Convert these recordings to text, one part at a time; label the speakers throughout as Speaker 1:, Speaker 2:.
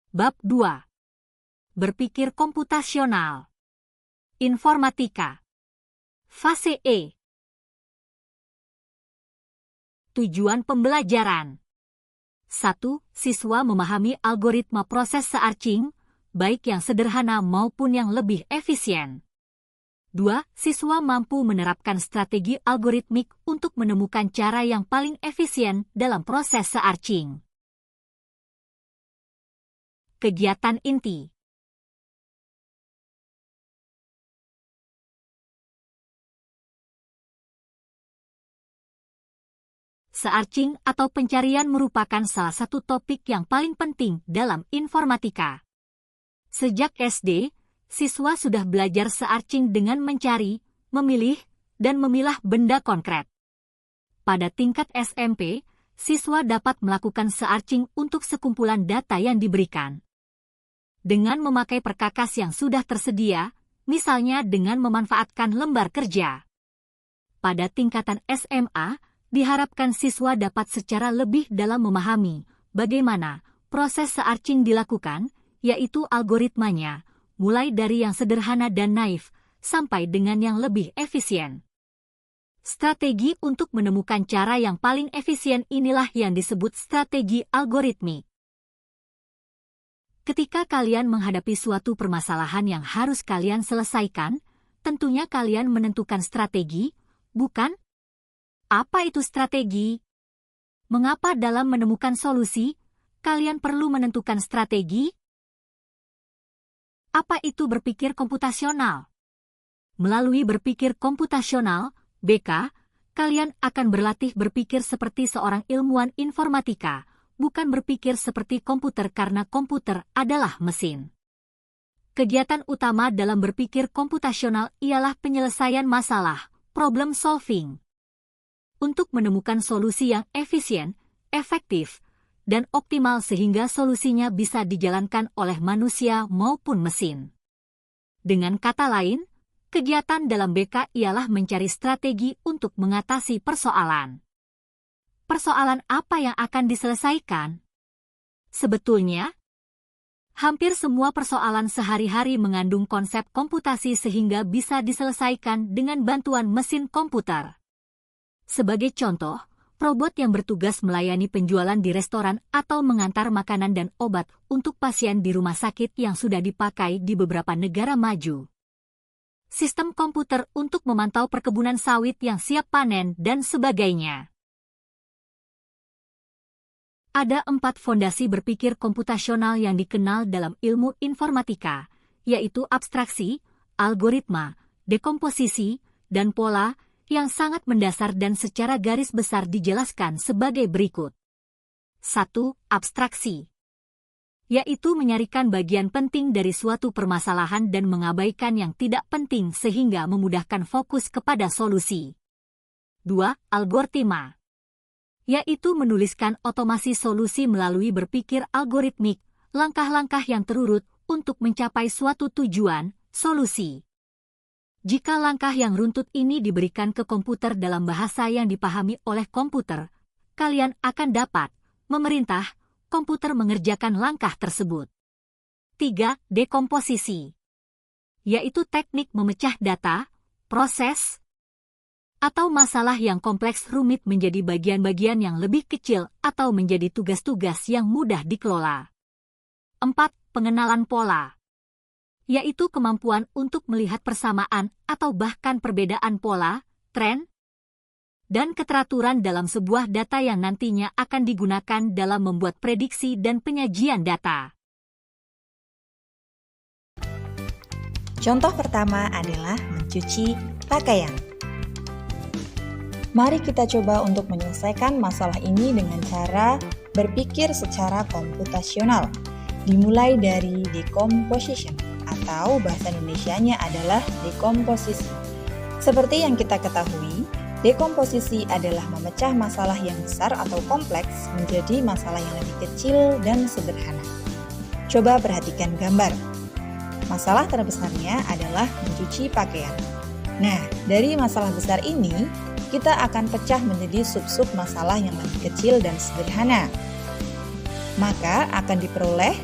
Speaker 1: Bab 2. Berpikir komputasional. Informatika. Fase E. Tujuan pembelajaran. 1. Siswa memahami algoritma proses searching, baik yang sederhana maupun yang lebih efisien. 2. Siswa mampu menerapkan strategi algoritmik untuk menemukan cara yang paling efisien dalam proses searching. Kegiatan inti. Searching atau pencarian merupakan salah satu topik yang paling penting dalam informatika. Sejak SD, siswa sudah belajar searching dengan mencari, memilih, dan memilah benda konkret. Pada tingkat SMP, siswa dapat melakukan searching untuk sekumpulan data yang diberikan. Dengan memakai perkakas yang sudah tersedia, misalnya dengan memanfaatkan lembar kerja. Pada tingkatan SMA, diharapkan siswa dapat secara lebih dalam memahami bagaimana proses searching dilakukan, yaitu algoritmanya, mulai dari yang sederhana dan naif, sampai dengan yang lebih efisien. Strategi untuk menemukan cara yang paling efisien inilah yang disebut strategi algoritmik. Ketika kalian menghadapi suatu permasalahan yang harus kalian selesaikan, tentunya kalian menentukan strategi, bukan? Apa itu strategi? Mengapa dalam menemukan solusi, kalian perlu menentukan strategi? Apa itu berpikir komputasional? Melalui berpikir komputasional, BK, kalian akan berlatih berpikir seperti seorang ilmuwan informatika, bukan berpikir seperti komputer karena komputer adalah mesin. Kegiatan utama dalam berpikir komputasional ialah penyelesaian masalah, problem solving. Untuk menemukan solusi yang efisien, efektif, dan optimal sehingga solusinya bisa dijalankan oleh manusia maupun mesin. Dengan kata lain, kegiatan dalam BK ialah mencari strategi untuk mengatasi persoalan. Persoalan apa yang akan diselesaikan? Sebetulnya, hampir semua persoalan sehari-hari mengandung konsep komputasi sehingga bisa diselesaikan dengan bantuan mesin komputer. Sebagai contoh, robot yang bertugas melayani penjualan di restoran atau mengantar makanan dan obat untuk pasien di rumah sakit yang sudah dipakai di beberapa negara maju. Sistem komputer untuk memantau perkebunan sawit yang siap panen dan sebagainya. Ada 4 fondasi berpikir komputasional yang dikenal dalam ilmu informatika, yaitu abstraksi, algoritma, dekomposisi, dan pola, yang sangat mendasar dan secara garis besar dijelaskan sebagai berikut. 1. Abstraksi. Yaitu menyarikan bagian penting dari suatu permasalahan dan mengabaikan yang tidak penting sehingga memudahkan fokus kepada solusi. 2. Algoritma. Yaitu menuliskan otomasi solusi melalui berpikir algoritmik, langkah-langkah yang terurut untuk mencapai suatu tujuan, solusi. Jika langkah yang runtut ini diberikan ke komputer dalam bahasa yang dipahami oleh komputer, kalian akan dapat memerintah komputer mengerjakan langkah tersebut. 3. Dekomposisi. Yaitu teknik memecah data, proses, atau masalah yang kompleks rumit menjadi bagian-bagian yang lebih kecil atau menjadi tugas-tugas yang mudah dikelola. 4. Pengenalan pola. Yaitu kemampuan untuk melihat persamaan atau bahkan perbedaan pola, tren, dan keteraturan dalam sebuah data yang nantinya akan digunakan dalam membuat prediksi dan penyajian data.
Speaker 2: Contoh pertama adalah mencuci pakaian. Mari kita coba untuk menyelesaikan masalah ini dengan cara berpikir secara komputasional, dimulai dari decomposition. Atau bahasa Indonesianya adalah dekomposisi. Seperti yang kita ketahui, dekomposisi adalah memecah masalah yang besar atau kompleks menjadi masalah yang lebih kecil dan sederhana. Coba perhatikan gambar. Masalah terbesarnya adalah mencuci pakaian. Nah, dari masalah besar ini, kita akan pecah menjadi sub-sub masalah yang lebih kecil dan sederhana. Maka akan diperoleh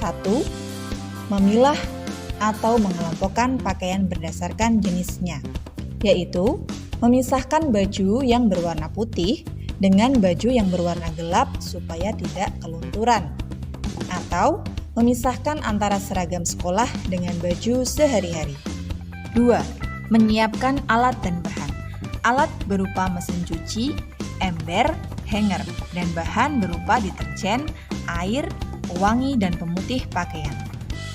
Speaker 2: 1. Memilah atau mengelompokkan pakaian berdasarkan jenisnya, yaitu memisahkan baju yang berwarna putih dengan baju yang berwarna gelap supaya tidak kelunturan, atau memisahkan antara seragam sekolah dengan baju sehari-hari. 2. Menyiapkan alat dan bahan. Alat berupa mesin cuci, ember, hanger, dan bahan berupa deterjen, air, pewangi, dan pemutih pakaian.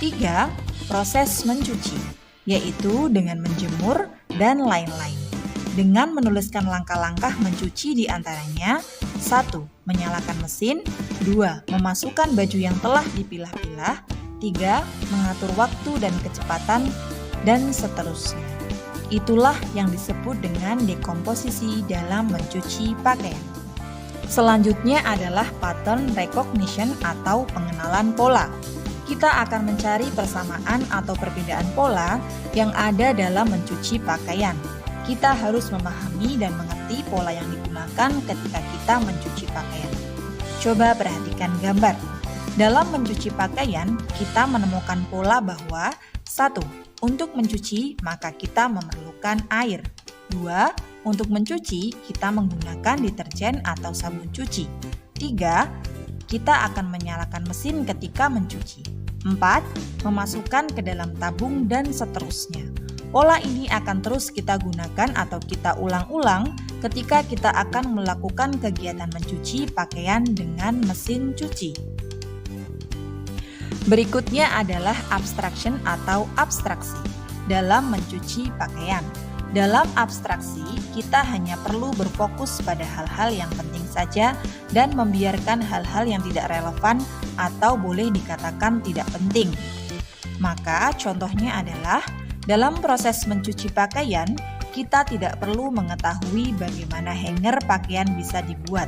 Speaker 2: 3. Proses mencuci, yaitu dengan menjemur dan lain-lain. Dengan menuliskan langkah-langkah mencuci di antaranya: 1. Menyalakan mesin. 2. Memasukkan baju yang telah dipilah-pilah. 3. Mengatur waktu dan kecepatan, dan seterusnya. Itulah yang disebut dengan dekomposisi dalam mencuci pakaian. Selanjutnya adalah pattern recognition atau pengenalan pola. Kita akan mencari persamaan atau perbedaan pola yang ada dalam mencuci pakaian. Kita harus memahami dan mengerti pola yang digunakan ketika kita mencuci pakaian. Coba perhatikan gambar. Dalam mencuci pakaian, kita menemukan pola bahwa 1. Untuk mencuci, maka kita memerlukan air. 2. Untuk mencuci, kita menggunakan deterjen atau sabun cuci. 3. Kita akan menyalakan mesin ketika mencuci. 4. Memasukkan ke dalam tabung dan seterusnya. Pola ini akan terus kita gunakan atau kita ulang-ulang ketika kita akan melakukan kegiatan mencuci pakaian dengan mesin cuci. Berikutnya adalah abstraction atau abstraksi dalam mencuci pakaian. Dalam abstraksi, kita hanya perlu berfokus pada hal-hal yang penting saja dan membiarkan hal-hal yang tidak relevan atau boleh dikatakan tidak penting. Maka contohnya adalah dalam proses mencuci pakaian, kita tidak perlu mengetahui bagaimana hanger pakaian bisa dibuat,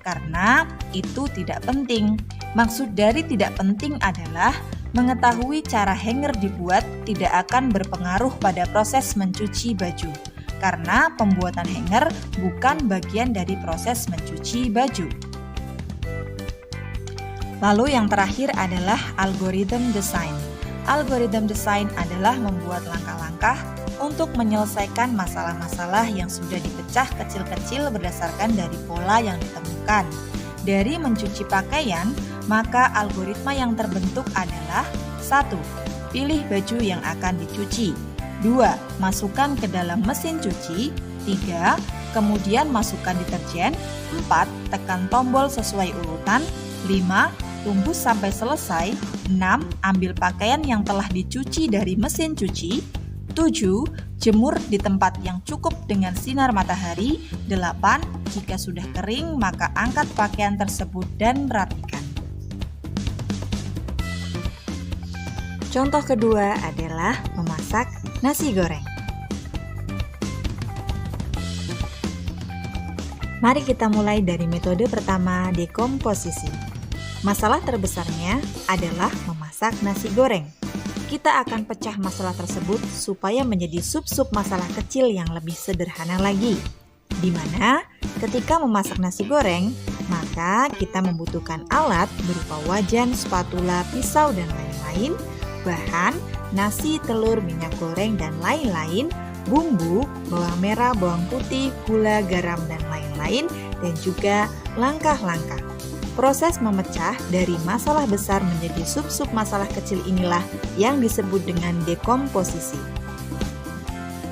Speaker 2: karena itu tidak penting. Maksud dari tidak penting adalah mengetahui cara hanger dibuat tidak akan berpengaruh pada proses mencuci baju, karena pembuatan hanger bukan bagian dari proses mencuci baju. Lalu yang terakhir adalah algorithm design. Algorithm design adalah membuat langkah-langkah untuk menyelesaikan masalah-masalah yang sudah dipecah kecil-kecil berdasarkan dari pola yang ditemukan. Dari mencuci pakaian, maka algoritma yang terbentuk adalah 1. Pilih baju yang akan dicuci. 2. Masukkan ke dalam mesin cuci. 3. Kemudian masukkan deterjen. 4. Tekan tombol sesuai urutan. 5. Tunggu sampai selesai. 6. Ambil pakaian yang telah dicuci dari mesin cuci. 7. Jemur di tempat yang cukup dengan sinar matahari. 8. Jika sudah kering, maka angkat pakaian tersebut dan rapikan. Contoh kedua adalah memasak nasi goreng. Mari kita mulai dari metode pertama, dekomposisi. Masalah terbesarnya adalah memasak nasi goreng. Kita akan pecah masalah tersebut supaya menjadi sub-sub masalah kecil yang lebih sederhana lagi. Di mana ketika memasak nasi goreng, maka kita membutuhkan alat berupa wajan, spatula, pisau, dan lain-lain, bahan, nasi, telur, minyak goreng, dan lain-lain, bumbu, bawang merah, bawang putih, gula, garam, dan lain-lain, dan juga langkah-langkah. Proses memecah dari masalah besar menjadi sub-sub masalah kecil inilah yang disebut dengan dekomposisi.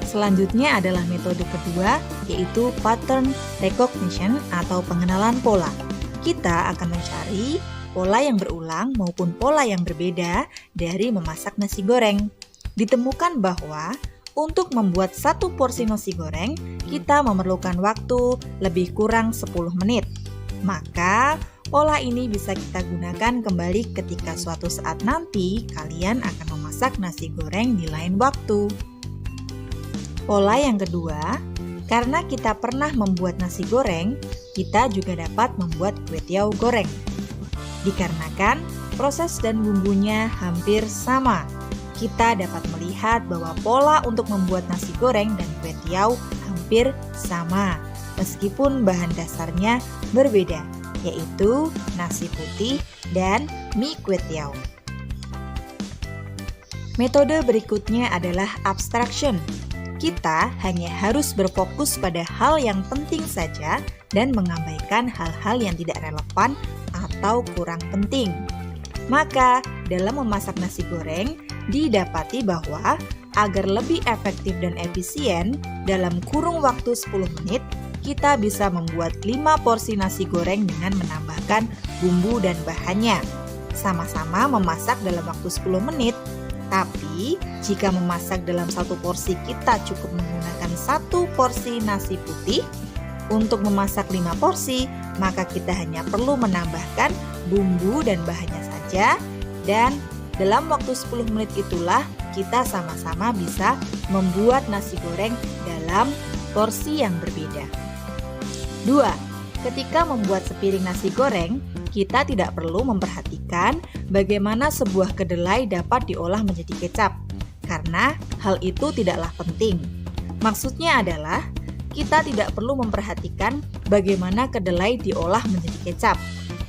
Speaker 2: Selanjutnya adalah metode kedua, yaitu pattern recognition atau pengenalan pola. Kita akan mencari pola yang berulang maupun pola yang berbeda dari memasak nasi goreng. Ditemukan bahwa untuk membuat satu porsi nasi goreng, kita memerlukan waktu lebih kurang 10 menit. Maka, pola ini bisa kita gunakan kembali ketika suatu saat nanti kalian akan memasak nasi goreng di lain waktu. Pola yang kedua, karena kita pernah membuat nasi goreng, kita juga dapat membuat kue tiaw goreng. Dikarenakan proses dan bumbunya hampir sama, kita dapat melihat bahwa pola untuk membuat nasi goreng dan kue tiaw hampir sama, meskipun bahan dasarnya berbeda, yaitu nasi putih dan mie kue tiaw. Metode berikutnya adalah abstraction. Kita hanya harus berfokus pada hal yang penting saja dan mengabaikan hal-hal yang tidak relevan atau kurang penting. Maka, dalam memasak nasi goreng, didapati bahwa agar lebih efektif dan efisien, dalam kurung waktu 10 menit, kita bisa membuat 5 porsi nasi goreng dengan menambahkan bumbu dan bahannya. Sama-sama memasak dalam waktu 10 menit, tapi jika memasak dalam satu porsi kita cukup menggunakan 1 porsi nasi putih, untuk memasak 5 porsi, maka kita hanya perlu menambahkan bumbu dan bahannya saja, dan dalam waktu 10 menit itulah kita sama-sama bisa membuat nasi goreng dalam porsi yang berbeda. 2. Ketika membuat sepiring nasi goreng, kita tidak perlu memperhatikan bagaimana sebuah kedelai dapat diolah menjadi kecap, karena hal itu tidaklah penting. Maksudnya adalah, kita tidak perlu memperhatikan bagaimana kedelai diolah menjadi kecap,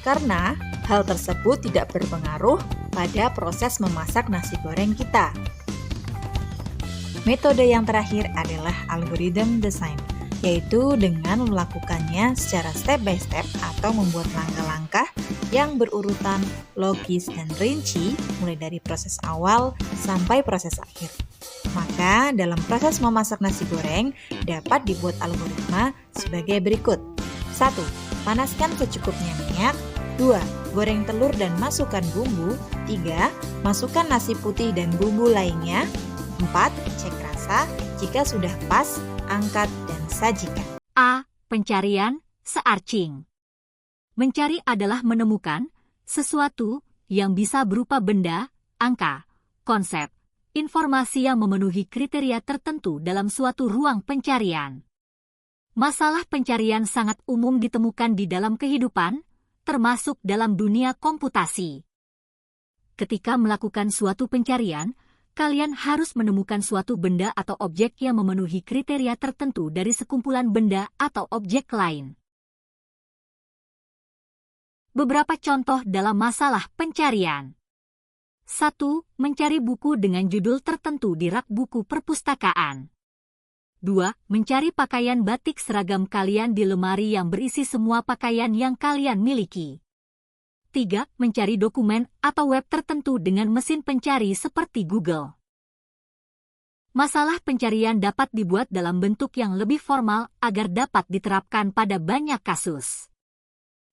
Speaker 2: karena hal tersebut tidak berpengaruh pada proses memasak nasi goreng kita. Metode yang terakhir adalah algorithm design, yaitu dengan melakukannya secara step by step atau membuat langkah-langkah yang berurutan logis dan rinci mulai dari proses awal sampai proses akhir. Maka dalam proses memasak nasi goreng dapat dibuat algoritma sebagai berikut. 1. Panaskan secukupnya minyak. 2. Goreng telur dan masukkan bumbu. 3. Masukkan nasi putih dan bumbu lainnya. 4. Cek rasa. Jika sudah pas, angkat dan sajikan.
Speaker 1: A. Pencarian, searching. Mencari adalah menemukan sesuatu yang bisa berupa benda, angka, konsep, informasi yang memenuhi kriteria tertentu dalam suatu ruang pencarian. Masalah pencarian sangat umum ditemukan di dalam kehidupan, termasuk dalam dunia komputasi. Ketika melakukan suatu pencarian, kalian harus menemukan suatu benda atau objek yang memenuhi kriteria tertentu dari sekumpulan benda atau objek lain. Beberapa contoh dalam masalah pencarian. 1. Mencari buku dengan judul tertentu di rak buku perpustakaan. 2. Mencari pakaian batik seragam kalian di lemari yang berisi semua pakaian yang kalian miliki. 3. Mencari dokumen atau web tertentu dengan mesin pencari seperti Google. Masalah pencarian dapat dibuat dalam bentuk yang lebih formal agar dapat diterapkan pada banyak kasus.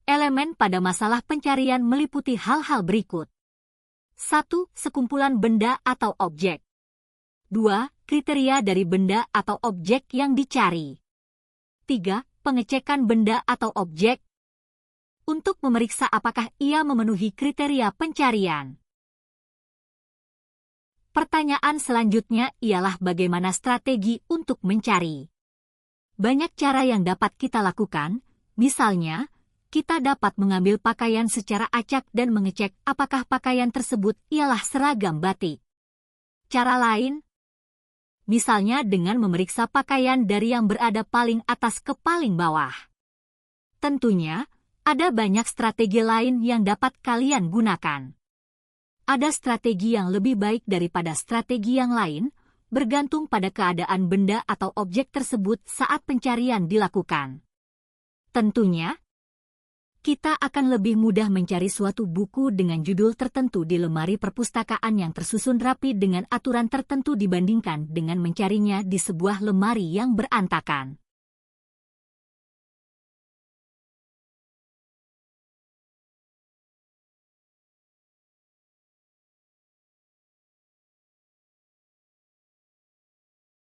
Speaker 1: Elemen pada masalah pencarian meliputi hal-hal berikut. 1. Sekumpulan benda atau objek. 2. Kriteria dari benda atau objek yang dicari. 3. Pengecekan benda atau objek untuk memeriksa apakah ia memenuhi kriteria pencarian. Pertanyaan selanjutnya ialah bagaimana strategi untuk mencari. Banyak cara yang dapat kita lakukan, misalnya, kita dapat mengambil pakaian secara acak dan mengecek apakah pakaian tersebut ialah seragam batik. Cara lain, misalnya dengan memeriksa pakaian dari yang berada paling atas ke paling bawah. Tentunya, ada banyak strategi lain yang dapat kalian gunakan. Ada strategi yang lebih baik daripada strategi yang lain, bergantung pada keadaan benda atau objek tersebut saat pencarian dilakukan. Tentunya, kita akan lebih mudah mencari suatu buku dengan judul tertentu di lemari perpustakaan yang tersusun rapi dengan aturan tertentu dibandingkan dengan mencarinya di sebuah lemari yang berantakan.